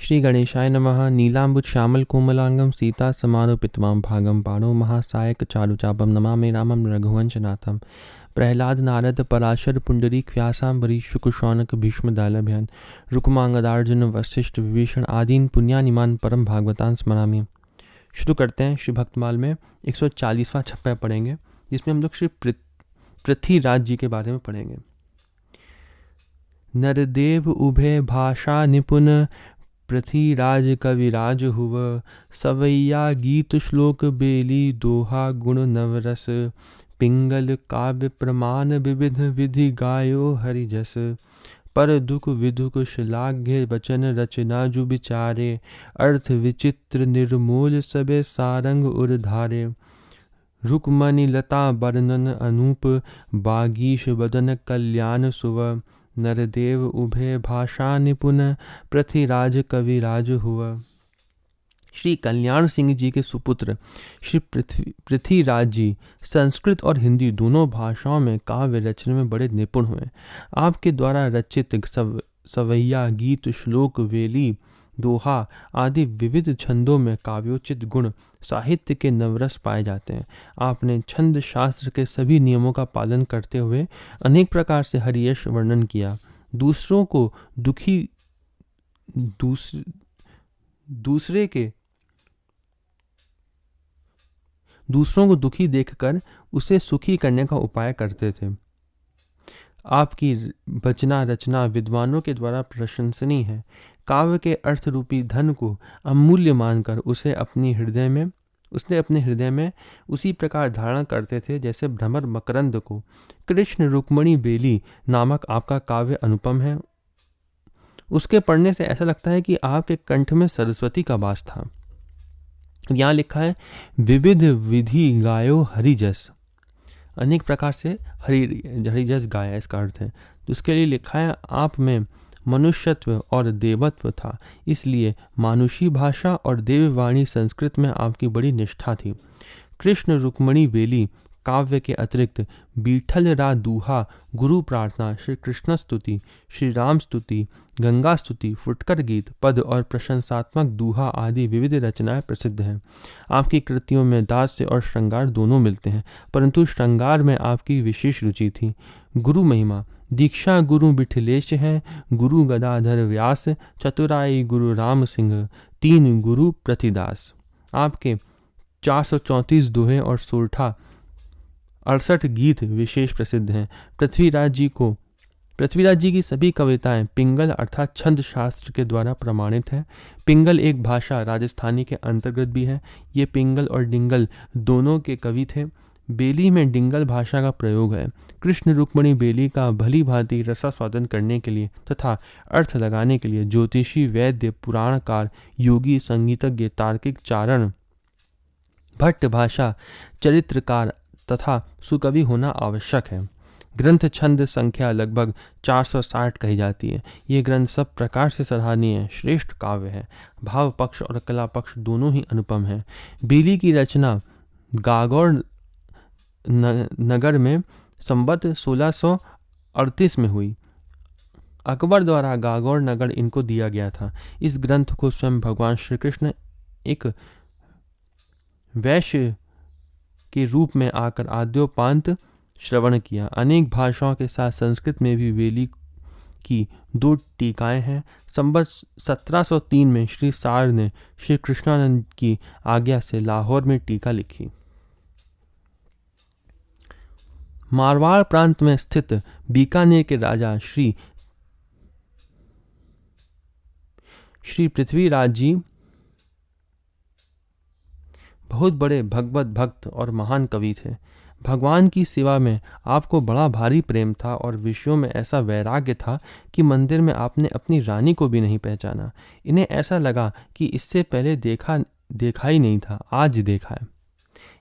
श्री गणेशाय नमः। नीलाम्बुज श्यामल कोमलांगम सीता समारोपितवाम भागम पाणो महासायक चारुचापम नमामि रामम रघुवंशनाथम। प्रहलाद नारद पराशर पुंडरीक व्यासाम्बरी शुक शौनक भीष्म दालभ्यान रुक्मांगदार्जुन वशिष्ठ विभीषण आदीन पुण्यानिमान परम भागवतान स्मरामि। शुरू करते हैं। श्री भक्तमाल में 140वां छप्पा पढ़ेंगे, जिसमें हम लोग श्री पृथ्वीराज जी के बारे में पढ़ेंगे। नरदेव उभय भाषा निपुण पृथ्वीराज कविराज हुव। सवैया गीत श्लोक बेली दोहा गुण नवरस। पिंगल काव्य प्रमाण विविध विधि गायो हरिजस। पर दुख विदुक श्लाघ्य वचन रचना जु विचारे। अर्थ विचित्र निर्मूल सबे सारंग उर्धारे। रुक्मणी लता वर्णन अनूप बागीश वदन कल्याण सुव। नरदेव उभय भाषा निपुण पृथ्वीराज कविराज हुआ। श्री कल्याण सिंह जी के सुपुत्र श्री पृथ्वीराज जी संस्कृत और हिंदी दोनों भाषाओं में काव्य रचने में बड़े निपुण हुए। आपके द्वारा रचित सवैया गीत श्लोक वेली दोहा आदि विविध छंदों में काव्योचित गुण साहित्य के नवरस पाए जाते हैं। आपने छंद शास्त्र के सभी नियमों का पालन करते हुए अनेक प्रकार से हरियश वर्णन किया। दूसरों को दुखी देखकर उसे सुखी करने का उपाय करते थे। आपकी वचना रचना विद्वानों के द्वारा प्रशंसनीय है। काव्य के अर्थ रूपी धन को अमूल्य मानकर उसने अपने हृदय में उसी प्रकार धारण करते थे जैसे भ्रमर मकरंद को। कृष्ण रुक्मणी बेली नामक आपका काव्य अनुपम है। उसके पढ़ने से ऐसा लगता है कि आपके कंठ में सरस्वती का वास था। यहाँ लिखा है विविध विधि गायो हरिजस, अनेक प्रकार से हरिजस गाया, इसका अर्थ है। तो उसके लिए लिखा है आप में मनुष्यत्व और देवत्व था, इसलिए मानुषी भाषा और देववाणी संस्कृत में आपकी बड़ी निष्ठा थी। कृष्ण रुक्मणी बेली काव्य के अतिरिक्त बीठल रा दूहा, गुरु प्रार्थना, श्री कृष्ण स्तुति, श्री राम स्तुति, गंगा स्तुति, फुटकर गीत, पद और प्रशंसात्मक दूहा आदि विविध रचनाएं प्रसिद्ध हैं। आपकी कृतियों में दास्य और श्रृंगार दोनों मिलते हैं, परंतु श्रृंगार में आपकी विशेष रुचि थी। गुरु महिमा दीक्षा गुरु बिठलेश हैं, गुरु गदाधर व्यास, चतुराई गुरु राम सिंह, 3 गुरु प्रतिदास। आपके 434 दोहे और 68 गीत विशेष प्रसिद्ध हैं। पृथ्वीराज जी की सभी कविताएं पिंगल अर्थात छंद शास्त्र के द्वारा प्रमाणित हैं। पिंगल एक भाषा राजस्थानी के अंतर्गत भी है। ये पिंगल और डिंगल दोनों के कवि थे। बेली में डिंगल भाषा का प्रयोग है। कृष्ण रुक्मणी बेली का भली भांति रसास्वादन करने के लिए तथा अर्थ लगाने के लिए ज्योतिषी, वैद्य, पुराणकार, योगी, संगीतज्ञ, तार्किक, चारण, भट्ट भाषा, चरित्रकार तथा सुकवि होना आवश्यक है। ग्रंथ छंद संख्या लगभग 460 कही जाती है। ये ग्रंथ सब प्रकार से सराहनीय श्रेष्ठ काव्य है। भाव पक्ष और कला पक्ष दोनों ही अनुपम है। बेली की रचना गागौर नगर में संवत 1638 में हुई। अकबर द्वारा गागौर नगर इनको दिया गया था। इस ग्रंथ को स्वयं भगवान श्री कृष्ण एक वैश्य के रूप में आकर आद्योपांत श्रवण किया। अनेक भाषाओं के साथ संस्कृत में भी बेली की 2 टीकाएं हैं। संवत 1703 में श्री सार ने श्री कृष्णानंद की आज्ञा से लाहौर में टीका लिखी। मारवाड़ प्रांत में स्थित बीकानेर के राजा श्री पृथ्वीराज जी बहुत बड़े भगवत भक्त और महान कवि थे। भगवान की सेवा में आपको बड़ा भारी प्रेम था और विषयों में ऐसा वैराग्य था कि मंदिर में आपने अपनी रानी को भी नहीं पहचाना। इन्हें ऐसा लगा कि इससे पहले देखा ही नहीं था, आज देखा है।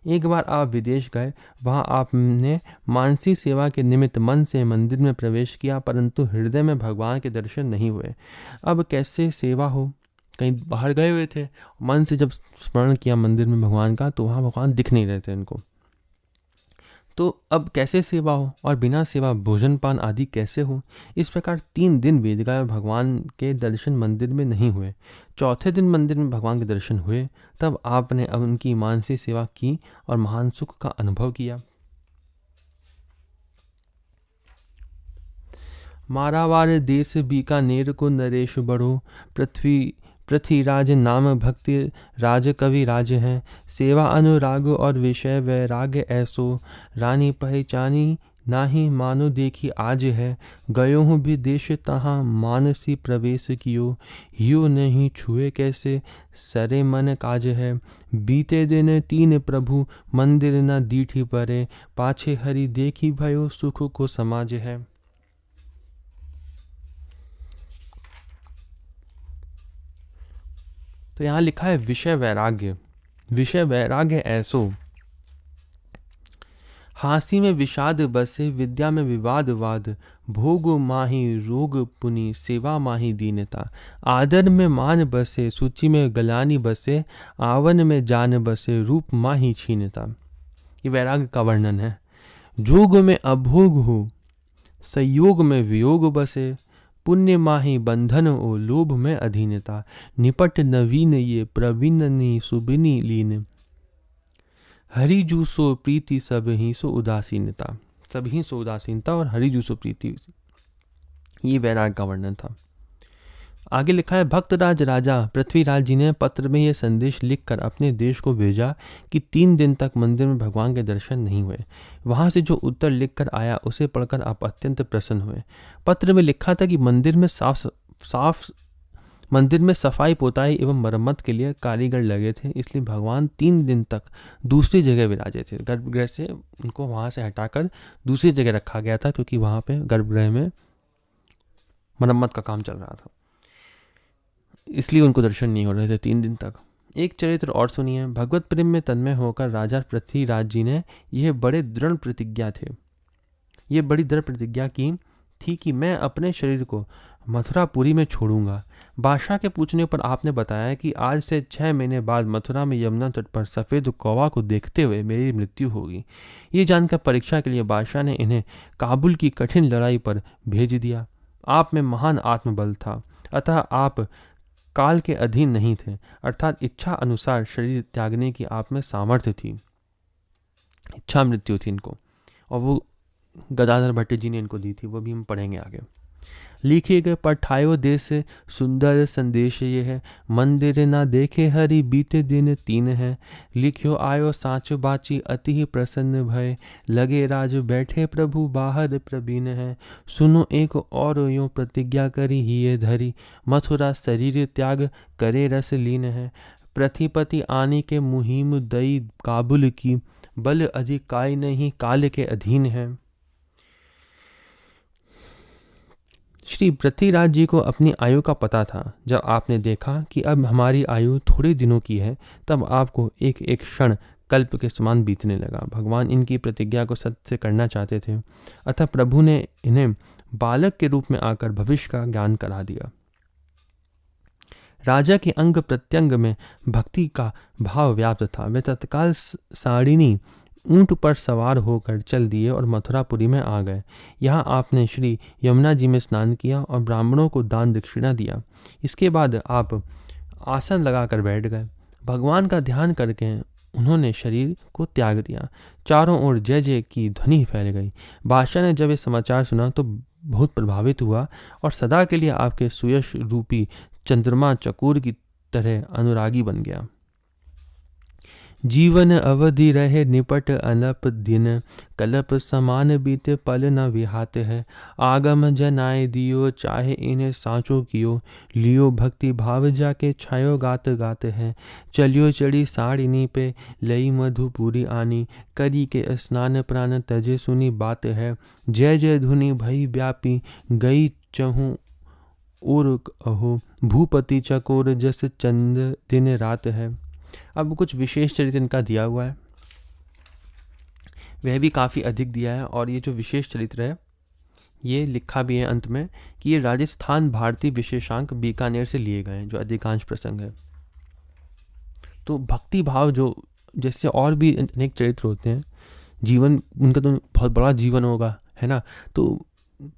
एक बार आप विदेश गए, वहां आपने मानसी सेवा के निमित्त मन से मंदिर में प्रवेश किया, परंतु हृदय में भगवान के दर्शन नहीं हुए। अब कैसे सेवा हो? कहीं बाहर गए हुए थे, मन से जब स्मरण किया मंदिर में भगवान का, तो वहाँ भगवान दिख नहीं रहे थे इनको। तो अब कैसे सेवा हो और बिना सेवा भोजन पान आदि कैसे हो? इस प्रकार 3 दिन बीत गए और भगवान के दर्शन मंदिर में नहीं हुए। चौथे दिन मंदिर में भगवान के दर्शन हुए। तब आपने अब उनकी मानसी सेवा की और महान सुख का अनुभव किया। मारावार देश बीकानेर को नरेश बढ़ो, पृथ्वीराज नाम भक्ति राज कवि राज है। सेवा अनुराग और विषय वैराग्य ऐसो, रानी पहचानी नाही मानो देखी आज है। गयो हूँ विदेश तहाँ मानसी प्रवेश कियो, हियो नहीं छुए कैसे सरे मन काज है। बीते दिन 3 प्रभु मंदिर न दीठी परे, पाछे हरि देखी भयो सुख को समाज है। तो यहाँ लिखा है विषय वैराग्य। विषय वैराग्य ऐसो, हांसी में विषाद बसे, विद्या में विवाद वाद। भोग माही रोग पुनि, सेवा माही दीनता। आदर में मान बसे, सूची में गलानी बसे। आवन में जान बसे, रूप माही छीनता। ये वैराग्य का वर्णन है। जोग में अभोग हो, संयोग में वियोग बसे। पुण्य माही बंधन ओ, लोभ में अधीनता। निपट नवीन ये, प्रवीणनी सुबिनी लीन। हरि जूसो प्रीति सब ही सो उदासीनता। सब ही सो उदासीनता और हरि जूसो प्रीति, ये वैराग का वर्णन था। आगे लिखा है भक्तराज राजा पृथ्वीराज जी ने पत्र में यह संदेश लिखकर अपने देश को भेजा कि 3 दिन तक मंदिर में भगवान के दर्शन नहीं हुए। वहां से जो उत्तर लिखकर आया उसे पढ़कर आप अत्यंत प्रसन्न हुए। पत्र में लिखा था कि मंदिर में सफाई पोताई एवं मरम्मत के लिए कारीगर लगे थे, इसलिए भगवान 3 दिन तक दूसरी जगह विराजे थे। गर्भगृह से उनको वहां से हटाकर दूसरी जगह रखा गया था, क्योंकि वहां पे गर्भगृह में मरम्मत का काम चल रहा था, इसलिए उनको दर्शन नहीं हो रहे थे 3 दिन तक। एक चरित्र और सुनिए। भगवत प्रेम में तन्मय होकर राजा पृथ्वीराज जी ने यह बड़ी दृढ़ प्रतिज्ञा की थी कि मैं अपने शरीर को मथुरापुरी में छोड़ूंगा। बादशाह के पूछने पर आपने बताया कि आज से 6 महीने बाद मथुरा में यमुना तट पर सफ़ेद कौवा को देखते हुए मेरी मृत्यु होगी। ये जानकर परीक्षा के लिए बादशाह ने इन्हें काबुल की कठिन लड़ाई पर भेज दिया। आप में महान आत्मबल था, अतः आप काल के अधीन नहीं थे, अर्थात इच्छा अनुसार शरीर त्यागने की आप में सामर्थ्य थी। इच्छा मृत्यु थी इनको, और वो गदाधर भट्ट जी ने इनको दी थी, वो भी हम पढ़ेंगे आगे। लिखे गए पठायो देश सुंदर संदेश ये है, मंदिर ना देखे हरि बीते दिन 3 है। लिखियो आयो साच बाची अति ही प्रसन्न भय, लगे राज बैठे प्रभु बाहर प्रवीण है। सुनो एक और यो प्रतिज्ञा करी ही ये धरी, मथुरा शरीर त्याग करे रस लीन है। पृथ्वीपति आने के मुहिम दई काबुल की, बल अधिक काय नहीं काल के अधीन है। श्री पृथ्वीराज जी को अपनी आयु का पता था। जब आपने देखा कि अब हमारी आयु थोड़े दिनों की है, तब आपको एक एक क्षण कल्प के समान बीतने लगा। भगवान इनकी प्रतिज्ञा को सत्य करना चाहते थे, अतः प्रभु ने इन्हें बालक के रूप में आकर भविष्य का ज्ञान करा दिया। राजा के अंग प्रत्यंग में भक्ति का भाव व्याप्त था। वे तत्काल साड़िनी ऊंट पर सवार होकर चल दिए और मथुरापुरी में आ गए। यहाँ आपने श्री यमुना जी में स्नान किया और ब्राह्मणों को दान दक्षिणा दिया। इसके बाद आप आसन लगाकर बैठ गए। भगवान का ध्यान करके उन्होंने शरीर को त्याग दिया। चारों ओर जय जय की ध्वनि फैल गई। बादशाह ने जब ये समाचार सुना तो बहुत प्रभावित हुआ और सदा के लिए आपके सुयश रूपी चंद्रमा चकोर की तरह अनुरागी बन गया। जीवन अवधि रहे निपट अनप दिन, कल्प समान बीते पल न विहात है। आगम जनाए दियो चाहे इन्हें सांचो कियो, लियो भक्ति भाव जाके छायो गात गात है। चलियो चढ़ी साड़िनी पे लई मधुपुरी आनी, करी के स्नान प्राण तजे सुनी बात है। जय जय धुनि भई व्यापी गई चहु और अहो, भूपति चकोर जस चंद दिन रात है। अब कुछ विशेष चरित्र इनका दिया हुआ है, वह भी काफ़ी अधिक दिया है। और ये जो विशेष चरित्र है ये लिखा भी है अंत में कि ये राजस्थान भारतीय विशेषांक बीकानेर से लिए गए हैं, जो अधिकांश प्रसंग है। तो भक्ति भाव जो जैसे और भी अनेक चरित्र होते हैं, जीवन उनका तो बहुत बड़ा जीवन होगा, है ना। तो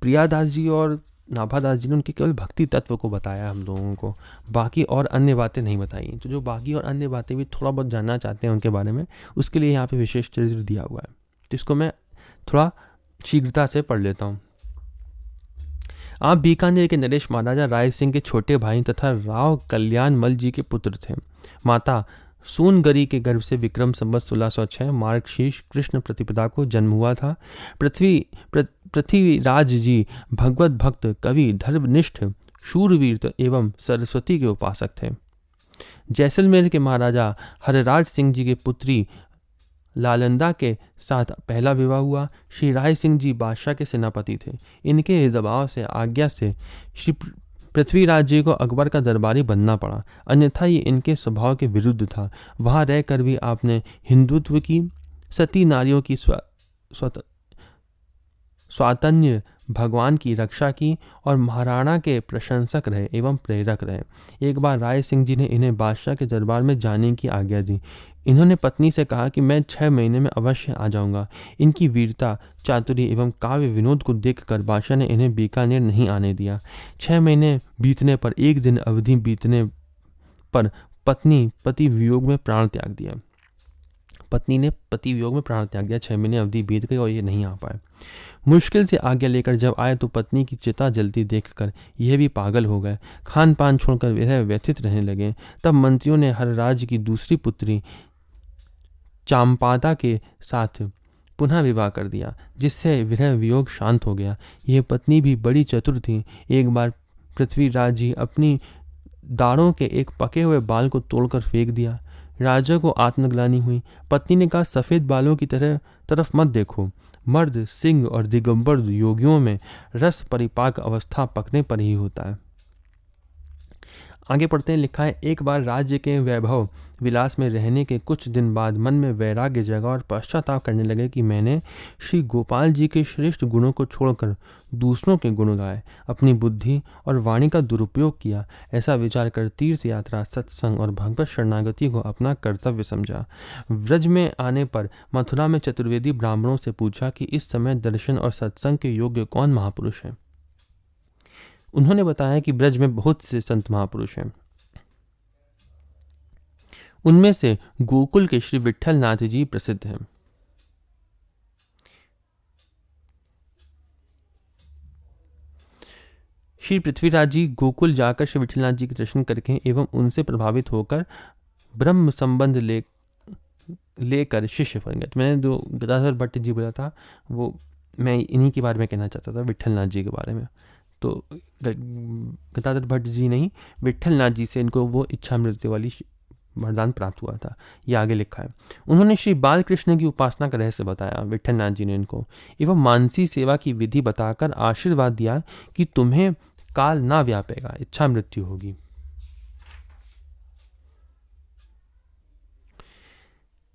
प्रियादास जी और नाभादास जी ने उनके केवल भक्ति तत्व को बताया हम लोगों को, बाकी और अन्य बातें नहीं बताई। तो जो बाकी और अन्य बातें भी थोड़ा बहुत जानना चाहते हैं उनके बारे में, उसके लिए यहाँ पे विशेष चरित्र दिया हुआ है। तो इसको मैं थोड़ा शीघ्रता से पढ़ लेता हूँ। आप बीकानेर के नरेश महाराजा राय सिंह के छोटे भाई तथा राव कल्याण मल जी के पुत्र थे। माता सोनगरी के गर्भ से विक्रम संवत 1606 मार्गशीर्ष कृष्ण प्रतिपदा को जन्म हुआ था। पृथ्वीराज जी भगवत भक्त, कवि, धर्मनिष्ठ, शूरवीर एवं सरस्वती के उपासक थे। जैसलमेर के महाराजा हरराज सिंह जी के पुत्री लालंदा के साथ पहला विवाह हुआ। श्री राय सिंह जी बादशाह के सेनापति थे। इनके दबाव से, आज्ञा से श्री पृथ्वीराज जी को अकबर का दरबारी बनना पड़ा, अन्यथा ये इनके स्वभाव के विरुद्ध था। वहाँ रहकर भी आपने हिंदुत्व की, सती नारियों की स्वातंत्र्य, भगवान की रक्षा की और महाराणा के प्रशंसक रहे एवं प्रेरक रहे। एक बार राय सिंह जी ने इन्हें बादशाह के दरबार में जाने की आज्ञा दी। इन्होंने पत्नी से कहा कि मैं 6 महीने में अवश्य आ जाऊंगा। इनकी वीरता, चातुरी एवं काव्य विनोद को देखकर बादशाह ने इन्हें बीकानेर नहीं आने दिया। 6 महीने बीतने पर एक दिन अवधि बीतने पर पत्नी पति वियोग में प्राण त्याग दिया। पत्नी ने पति वियोग में प्राण त्याग दिया। 6 महीने अवधि बीत गई और ये नहीं आ पाए। मुश्किल से आज्ञा लेकर जब आए तो पत्नी की चिता जलती देखकर यह भी पागल हो गए। खान पान छोड़कर वह व्यथित रहने लगे। तब मंत्रियों ने हरराज की दूसरी पुत्री चांपादा के साथ पुनः विवाह कर दिया, जिससे विरह वियोग शांत हो गया। यह पत्नी भी बड़ी चतुर थी। एक बार पृथ्वीराज जी अपनी दाढ़ों के एक पके हुए बाल को तोड़कर फेंक दिया। राजा को आत्मग्लानि हुई। पत्नी ने कहा, सफ़ेद बालों की तरफ मत देखो। मर्द, सिंह और दिगंबर योगियों में रस परिपाक अवस्था पकने पर ही होता है। आगे पढ़ते हैं। लिखा है, एक बार राज्य के वैभव विलास में रहने के कुछ दिन बाद मन में वैराग्य जगा और पश्चाताप करने लगे कि मैंने श्री गोपाल जी के श्रेष्ठ गुणों को छोड़कर दूसरों के गुण गाए, अपनी बुद्धि और वाणी का दुरुपयोग किया। ऐसा विचार कर तीर्थ यात्रा, सत्संग और भगवत शरणागति को अपना कर्तव्य समझा। व्रज में आने पर मथुरा में चतुर्वेदी ब्राह्मणों से पूछा कि इस समय दर्शन और सत्संग के योग्य कौन महापुरुष है। उन्होंने बताया कि ब्रज में बहुत से संत महापुरुष हैं। उनमें से गोकुल के श्री विट्ठल नाथ जी प्रसिद्ध हैं। श्री पृथ्वीराज जी गोकुल जाकर श्री विट्ठलनाथ जी के दर्शन करके एवं उनसे प्रभावित होकर ब्रह्म संबंध लेकर शिष्य बन गए। मैंने जो गदाधर भट्ट जी बोला था वो मैं इन्हीं के बारे में कहना चाहता था, विट्ठलनाथ जी के बारे में। तो गदाधर भट्ट जी नहीं, विट्ठलनाथ जी से इनको वो इच्छा मृत्यु वाली वरदान प्राप्त हुआ था। ये आगे लिखा है। उन्होंने श्री बालकृष्ण की उपासना का रहस्य बताया विट्ठलनाथ जी ने इनको, एवं मानसी सेवा की विधि बताकर आशीर्वाद दिया कि तुम्हें काल ना व्यापेगा, इच्छा मृत्यु होगी।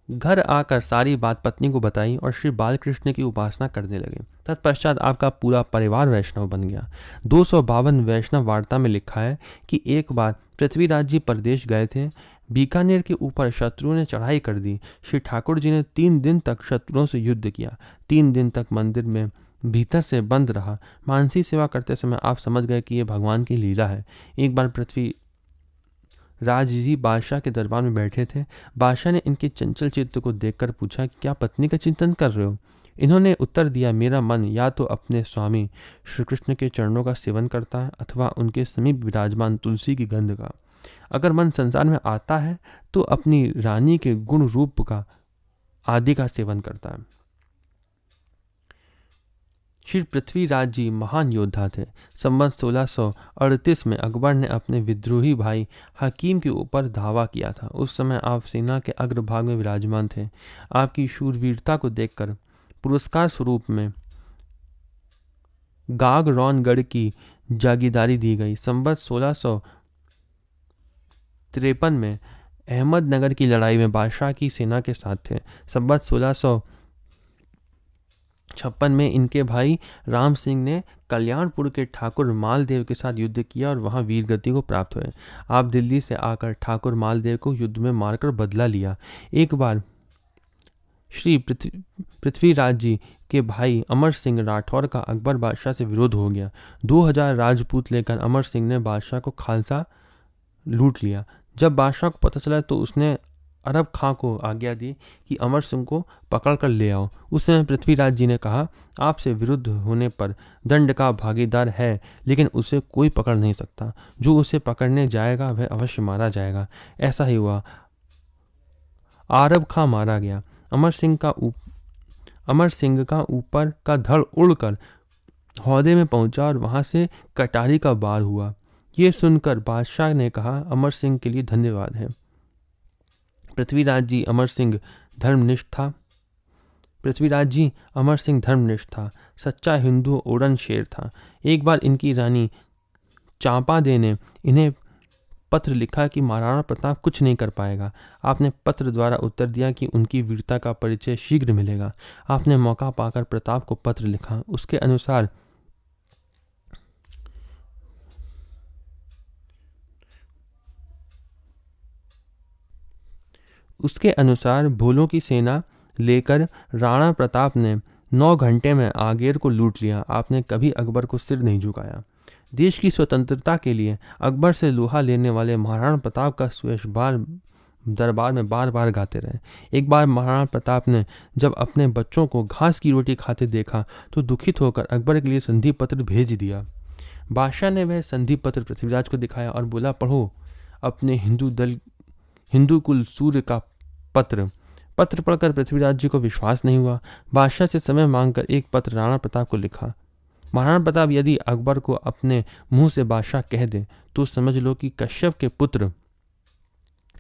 घर आकर सारी बात पत्नी को बताई और श्री बालकृष्ण की उपासना करने लगे। तत्पश्चात आपका पूरा परिवार वैष्णव बन गया। 252 वैष्णव वार्ता में लिखा है कि एक बार पृथ्वीराज जी परदेश गए थे। बीकानेर के ऊपर शत्रुओं ने चढ़ाई कर दी। श्री ठाकुर जी ने 3 दिन तक शत्रुओं से युद्ध किया। 3 दिन तक मंदिर में भीतर से बंद रहा। मानसी सेवा करते समय आप समझ गए कि यह भगवान की लीला है। एक बार पृथ्वी राज जी बादशाह के दरबार में बैठे थे। बादशाह ने इनके चंचल चित्त को देखकर पूछा, क्या पत्नी का चिंतन कर रहे हो? इन्होंने उत्तर दिया, मेरा मन या तो अपने स्वामी श्री कृष्ण के चरणों का सेवन करता है अथवा उनके समीप विराजमान तुलसी की गंध का। अगर मन संसार में आता है तो अपनी रानी के गुण रूप का आदि का सेवन करता है। श्री पृथ्वीराज जी महान योद्धा थे। संवत 1638 में अकबर ने अपने विद्रोही भाई हकीम के ऊपर धावा किया था। उस समय आप सेना के अग्रभाग में विराजमान थे। आपकी शूरवीरता को देखकर पुरस्कार स्वरूप में गागरौनगढ़ की जागीरदारी दी गई। संवत 1653 में अहमदनगर की लड़ाई में बादशाह की सेना के साथ थे। संवत 1656 में इनके भाई राम सिंह ने कल्याणपुर के ठाकुर मालदेव के साथ युद्ध किया और वहां वीरगति को प्राप्त हुए। आप दिल्ली से आकर ठाकुर मालदेव को युद्ध में मारकर बदला लिया। एक बार श्री पृथ्वीराज जी के भाई अमर सिंह राठौर का अकबर बादशाह से विरोध हो गया। 2000 राजपूत लेकर अमर सिंह ने बादशाह को खालसा लूट लिया। जब बादशाह को पता चला तो उसने अरब खां को आज्ञा दी कि अमर सिंह को पकड़ कर ले आओ। उस समय पृथ्वीराज जी ने कहा, आपसे विरुद्ध होने पर दंड का भागीदार है, लेकिन उसे कोई पकड़ नहीं सकता। जो उसे पकड़ने जाएगा वह अवश्य मारा जाएगा। ऐसा ही हुआ। अरब खां मारा गया। अमर सिंह का ऊपर का धड़ उड़कर हौदे में पहुंचा और वहां से कटारी का वार हुआ। ये सुनकर बादशाह ने कहा, अमर सिंह के लिए धन्यवाद है। पृथ्वीराज जी अमर सिंह धर्मनिष्ठ था, सच्चा हिंदू ओडन शेर था। एक बार इनकी रानी चांपादे ने इन्हें पत्र लिखा कि महाराणा प्रताप कुछ नहीं कर पाएगा। आपने पत्र द्वारा उत्तर दिया कि उनकी वीरता का परिचय शीघ्र मिलेगा। आपने मौका पाकर प्रताप को पत्र लिखा। उसके अनुसार भोलों की सेना लेकर राणा प्रताप ने 9 घंटे में आगेर को लूट लिया। आपने कभी अकबर को सिर नहीं झुकाया। देश की स्वतंत्रता के लिए अकबर से लोहा लेने वाले महाराणा प्रताप का सुयश दरबार में बार बार गाते रहे। एक बार महाराणा प्रताप ने जब अपने बच्चों को घास की रोटी खाते देखा तो दुखित होकर अकबर के लिए संधि पत्र भेज दिया। बादशाह ने वह संधि पत्र पृथ्वीराज को दिखाया और बोला, पढ़ो अपने हिंदू कुल सूर्य का पत्र पढ़कर पृथ्वीराज जी को विश्वास नहीं हुआ। बादशाह से समय मांगकर एक पत्र राणा प्रताप को लिखा। महाराणा प्रताप यदि अकबर को अपने मुंह से बादशाह कह दे तो समझ लो कि कश्यप के पुत्र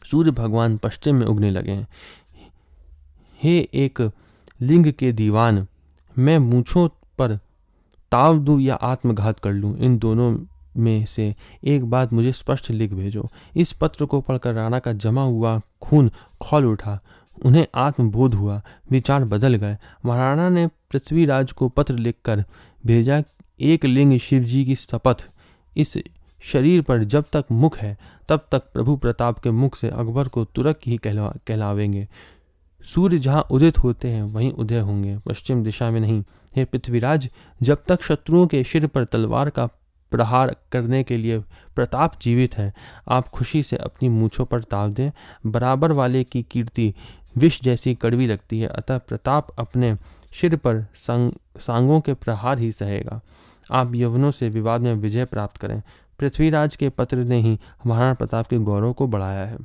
सूर्य भगवान पश्चिम में उगने लगे हैं। हे एक लिंग के दीवान, मैं मूंछों पर ताव दूं या आत्मघात कर लूं, इन दोनों में से एक बात मुझे स्पष्ट लिख भेजो। इस पत्र को पढ़कर राणा का जमा हुआ खून खौल उठा। उन्हें आत्मबोध हुआ, विचार बदल गए। महाराणा ने पृथ्वीराज को पत्र लिखकर भेजा, एक लिंग शिव जी की शपथ, इस शरीर पर जब तक मुख है तब तक प्रभु प्रताप के मुख से अकबर को तुरक ही कहलावेंगे। सूर्य जहाँ उदित होते हैं वहीं उदय होंगे, पश्चिम दिशा में नहीं। हे पृथ्वीराज, जब तक शत्रुओं के सिर पर तलवार का प्रहार करने के लिए प्रताप जीवित है, आप खुशी से अपनी मूंछों पर ताव दें। बराबर वाले की कीर्ति विष जैसी कड़वी लगती है, अतः प्रताप अपने सिर पर सांगों के प्रहार ही सहेगा। आप यवनों से विवाद में विजय प्राप्त करें। पृथ्वीराज के पत्र ने ही महाराणा प्रताप के गौरव को बढ़ाया है।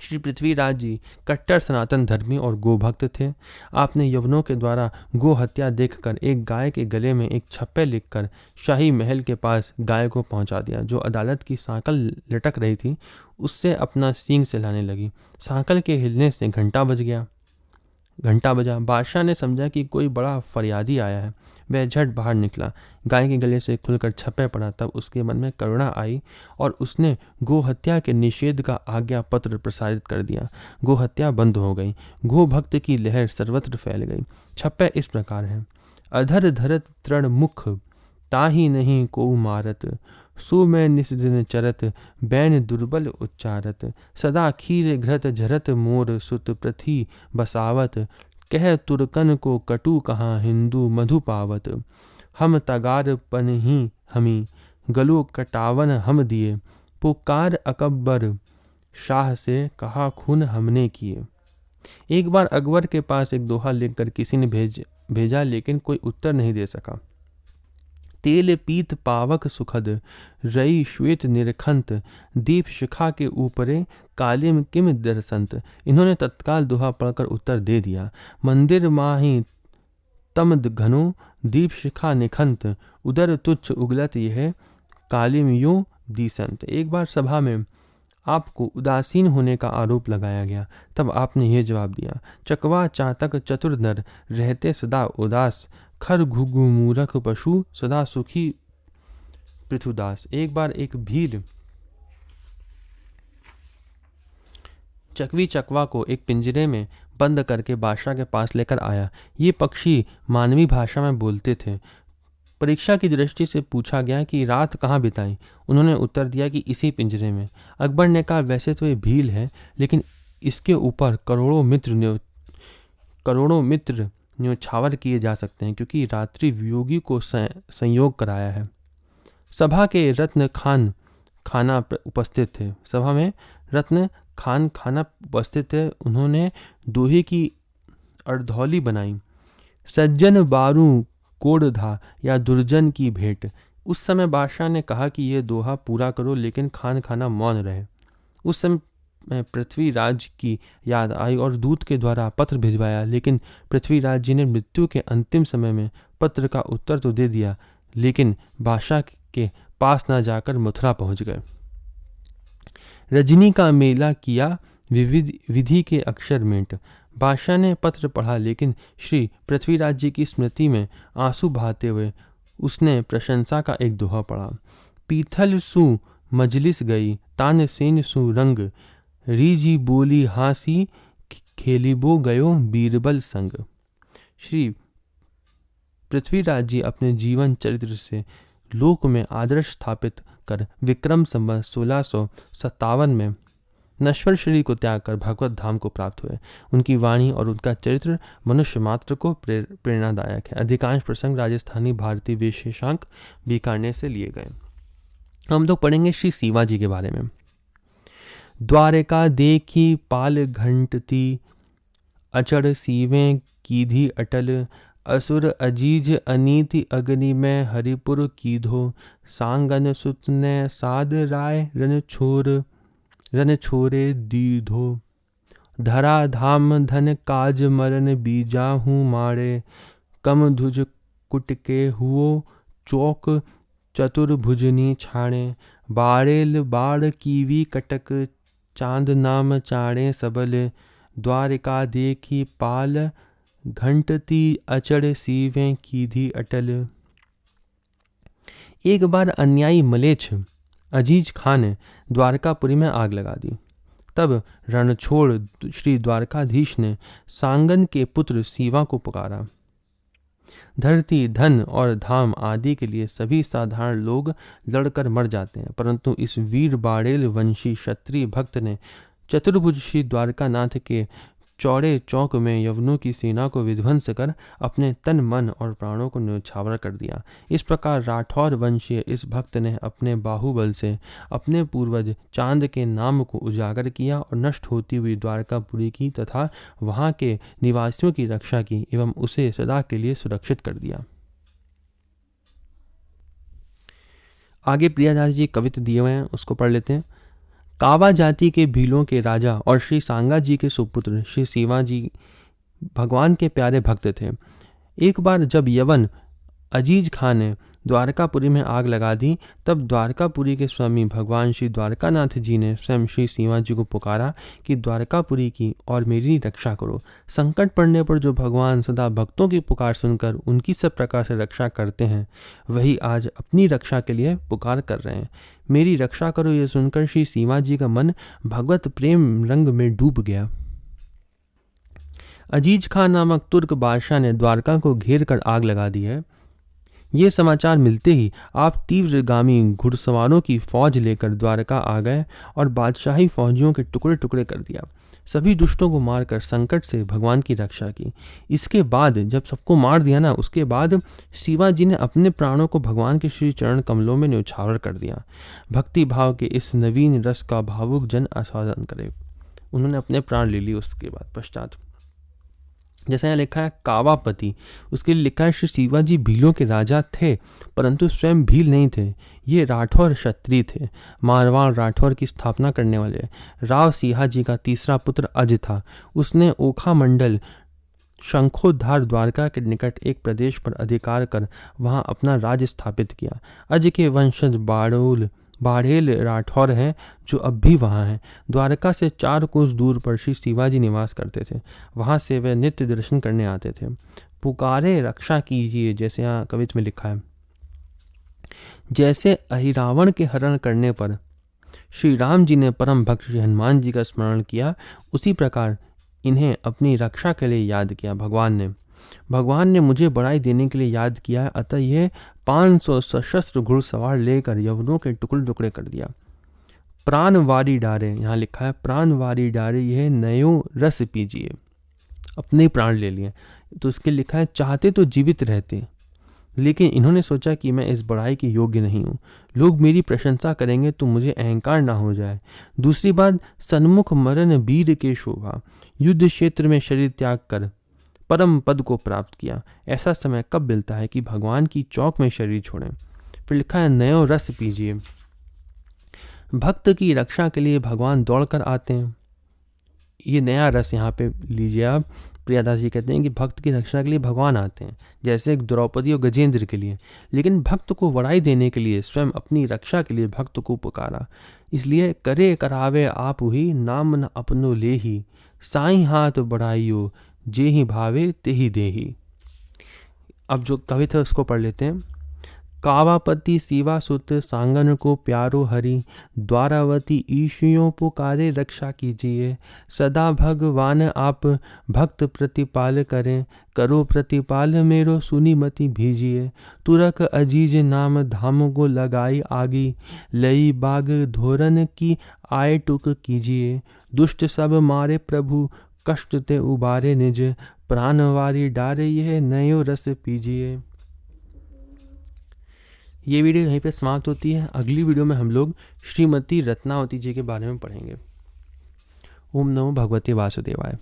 श्री पृथ्वीराज जी कट्टर सनातन धर्मी और गोभक्त थे। आपने यवनों के द्वारा गो हत्या देखकर एक गाय के गले में एक छप्पे लिखकर शाही महल के पास गाय को पहुंचा दिया। जो अदालत की सांकल लटक रही थी उससे अपना सींग सहलाने लगी। सांकल के हिलने से घंटा बजा। बादशाह ने समझा कि कोई बड़ा फरियादी आया है। वह झट बाहर निकला, गाय के गले से खुलकर छप्पे पड़ा। तब उसके मन में करुणा आई और उसने गो हत्या के निषेध का आज्ञा पत्र प्रसारित कर दिया। गो हत्या बंद हो गई। गो भक्त की लहर सर्वत्र फैल गई। छप्पे इस प्रकार है, अधर धरत तृण मुख ताही नहीं को मारत, सो मैं निस्दिन चरत बैन दुर्बल उच्चारत, सदा खीर घृत झरत मोर सुत प्रथि बसावत, कह तुर्कन को कटु कहाँ हिंदू मधु पावत, हम तगार पन ही हमी गलो कटावन हम दिए, पुकार अकबर शाह से कहा खून हमने किए। एक बार अकबर के पास एक दोहा लिखकर किसी ने भेजा लेकिन कोई उत्तर नहीं दे सका। तेल पीत पावक सुखद रई श्वेत निरखंत, दीप शिखा के ऊपरे कालिम किम दरसंत। इन्होंने तत्काल दोहा पढ़कर उत्तर दे दिया, मंदिर माही तमद घनो दीप शिखा निखंत, उदर तुच्छ उगलत यह कालिम यो दीसंत। एक बार सभा में आपको उदासीन होने का आरोप लगाया गया। तब आपने यह जवाब दिया, चकवा चातक चतुर नर रहते सदा उदास, खर घुघु मूरख पशु सदा सुखी पृथुदास। एक बार एक भील चकवी चकवा को एक पिंजरे में बंद करके बादशाह के पास लेकर आया। ये पक्षी मानवी भाषा में बोलते थे। परीक्षा की दृष्टि से पूछा गया कि रात कहाँ बिताई। उन्होंने उत्तर दिया कि इसी पिंजरे में। अकबर ने कहा, वैसे तो ये भील है लेकिन इसके ऊपर करोड़ों मित्र करोड़ों मित्र न्योछावर किए जा सकते हैं, क्योंकि रात्रि वियोगी को संयोग कराया है। सभा के रत्न खान खाना उपस्थित थे। सभा में रत्न खान खाना उपस्थित थे। उन्होंने दोहे की अर्धौली बनाई। सज्जन बारू कोड़धा या दुर्जन की भेंट। उस समय बादशाह ने कहा कि यह दोहा पूरा करो, लेकिन खान खाना मौन रहे। उस समय पृथ्वीराज की याद आई और दूत के द्वारा पत्र भिजवाया, लेकिन पृथ्वीराज जी ने मृत्यु के अंतिम समय में पत्र का उत्तर तो दे दिया, लेकिन बादशाह के पास न जाकर मथुरा पहुंच गए। रजनी का मेला किया विधि के अक्षर मेंट। बादशाह ने पत्र पढ़ा, लेकिन श्री पृथ्वीराज जी की स्मृति में आंसू बहाते हुए उसने प्रशंसा का एक दोहा पढ़ा। पीथल सु मजलिस गई, तानसेन सु रंग, रीजी बोली हासी, खेलिबो गयो बीरबल संग। श्री पृथ्वीराज जी अपने जीवन चरित्र से लोक में आदर्श स्थापित कर विक्रम संवत 1657 में नश्वर शरीर को त्याग कर भगवत धाम को प्राप्त हुए। उनकी वाणी और उनका चरित्र मनुष्य मात्र को प्रेरणादायक है। अधिकांश प्रसंग राजस्थानी भारतीय विशेषांक बीकानेर से लिए गए। हम लोग पढ़ेंगे श्री सीवा जी के बारे में। द्वारिका देखी पाल घंटती, अचड़ सीवें कीधी अटल, असुर अजीज अनीति अग्नि में हरिपुर कीधो, सांगन सुत ने साध राय रन छोरे दीधो, धरा धाम धन काज मरन बीजाहू मारे, कम धुज कुटके हुओ चौक चतुर्भुजनी छाणे, बाड़ेल बाड़ कीवी कटक चांद नाम चाणे सबल, द्वारिका देखी पाल घंटती, अचड़ सीवें कीधी अटल। एक बार अन्यायी मलेच्छ अजीज खान ने द्वारकापुरी में आग लगा दी। तब रणछोड़ श्री द्वारकाधीश ने सांगन के पुत्र सीवा को पुकारा। धरती, धन और धाम आदि के लिए सभी साधारण लोग लड़कर मर जाते हैं, परंतु इस वीर बाड़ेल वंशी क्षत्रिय भक्त ने चतुर्भुज श्री द्वारकानाथ के चौड़े चौक में यवनों की सेना को विध्वंस कर अपने तन मन और प्राणों को न्योछावर कर दिया। इस प्रकार राठौर वंशीय इस भक्त ने अपने बाहुबल से अपने पूर्वज चांद के नाम को उजागर किया और नष्ट होती हुई द्वारकापुरी की तथा वहां के निवासियों की रक्षा की एवं उसे सदा के लिए सुरक्षित कर दिया। आगे प्रियादास जी कविता दिए हुए हैं, उसको पढ़ लेते हैं। कावा जाति के भीलों के राजा और श्री सांगा जी के सुपुत्र श्री सीवा जी भगवान के प्यारे भक्त थे। एक बार जब यवन अजीज खान ने द्वारकापुरी में आग लगा दी, तब द्वारकापुरी के स्वामी भगवान श्री द्वारकानाथ जी ने स्वयं श्री सीवा जी को पुकारा कि द्वारकापुरी की और मेरी रक्षा करो। संकट पड़ने पर जो भगवान सदा भक्तों की पुकार सुनकर उनकी सब प्रकार से रक्षा करते हैं, वही आज अपनी रक्षा के लिए पुकार कर रहे हैं। मेरी रक्षा करो, ये सुनकर श्री सीमा जी का मन भगवत प्रेम रंग में डूब गया। अजीज खान नामक तुर्क बादशाह ने द्वारका को घेर कर आग लगा दी है। ये समाचार मिलते ही आप तीव्रगामी घुड़सवारों की फौज लेकर द्वारका आ गए और बादशाही फौजियों के टुकड़े टुकड़े कर दिया। सभी दुष्टों को मारकर संकट से भगवान की रक्षा की। इसके बाद जब सबको मार दिया ना, उसके बाद शिवा जी ने अपने प्राणों को भगवान के श्री चरण कमलों में न्योछावर कर दिया। भक्ति भाव के इस नवीन रस का भावुक जन आस्वादन करे। उन्होंने अपने प्राण ले लिए। उसके बाद पश्चात जैसा यहाँ लिखा है कावापति, उसके लिए लिखा है श्री शिवा जी भीलों के राजा थे, परंतु स्वयं भील नहीं थे। ये राठौर क्षत्रिय थे। मारवाड़ राठौर की स्थापना करने वाले राव सिंहा जी का तीसरा पुत्र अज था। उसने ओखा मंडल शंखोद्धार द्वारका के निकट एक प्रदेश पर अधिकार कर वहां अपना राज्य स्थापित किया। अज के वंशज बाढ़ेल राठौर हैं, जो अब भी वहाँ हैं। द्वारका से 4 कोस दूर पर श्री शिवाजी निवास करते थे। वहाँ से वे नित्य दर्शन करने आते थे। पुकारे रक्षा कीजिए, जैसे यहाँ कविता में लिखा है। जैसे अहिरावण के हरण करने पर श्री राम जी ने परम भक्त श्री हनुमान जी का स्मरण किया, उसी प्रकार इन्हें अपनी रक्षा के लिए याद किया। भगवान ने मुझे बड़ाई देने के लिए याद किया है, अतः यह 500 सशस्त्र घुड़सवार लेकर यवनों के टुकड़े टुकड़े कर दिया। प्राणवारी डारे, यहाँ लिखा है प्राणवारी डारे, यह नयो रस पीजिए। अपने ही प्राण ले लिए। तो इसके लिखा है, चाहते तो जीवित रहते, लेकिन इन्होंने सोचा कि मैं इस बड़ाई के योग्य नहीं हूँ। लोग मेरी प्रशंसा करेंगे तो मुझे अहंकार ना हो जाए। दूसरी बात, सन्मुख मरण वीर के शोभा, युद्ध क्षेत्र में शरीर त्याग कर परम पद को प्राप्त किया। ऐसा समय कब मिलता है कि भगवान की चौक में शरीर छोड़ें। फिर लिखा है, नयो रस पीजिए। भक्त की रक्षा के लिए भगवान दौड़कर आते हैं। ये नया रस यहाँ पे लीजिए आप। प्रियादास जी कहते हैं कि भक्त की रक्षा के लिए भगवान आते हैं, जैसे द्रौपदी और गजेंद्र के लिए, लेकिन भक्त को बड़ाई देने के लिए स्वयं अपनी रक्षा के लिए भक्त को पुकारा। इसलिए करे करावे आप हुई, नाम न अपनो ले ही, साई हाथ बढ़ाइयो, जे ही भावे ते ही दे ही। अब जो कविता उसको पढ़ लेते हैं। कावापति शिवा सुत, सांगन को प्यारो हरि, द्वारावती ईशियों पुकारे रक्षा कीजिए। सदा भगवान आप भक्त प्रतिपाल करें, करो प्रतिपाल मेरो सुनी मति भीजिए। तुरक अजीज नाम धाम को लगाई आगी, लई बाग धोरन की आय टुक कीजिए। दुष्ट सब मारे प्रभु, कष्ट ते उबारे निज, प्राणवारी डारे यह नयो रस पीजिए। ये वीडियो यहीं पे समाप्त होती है। अगली वीडियो में हम लोग श्रीमती रत्नावती जी के बारे में पढ़ेंगे। ओम नमो भगवते वासुदेवाय।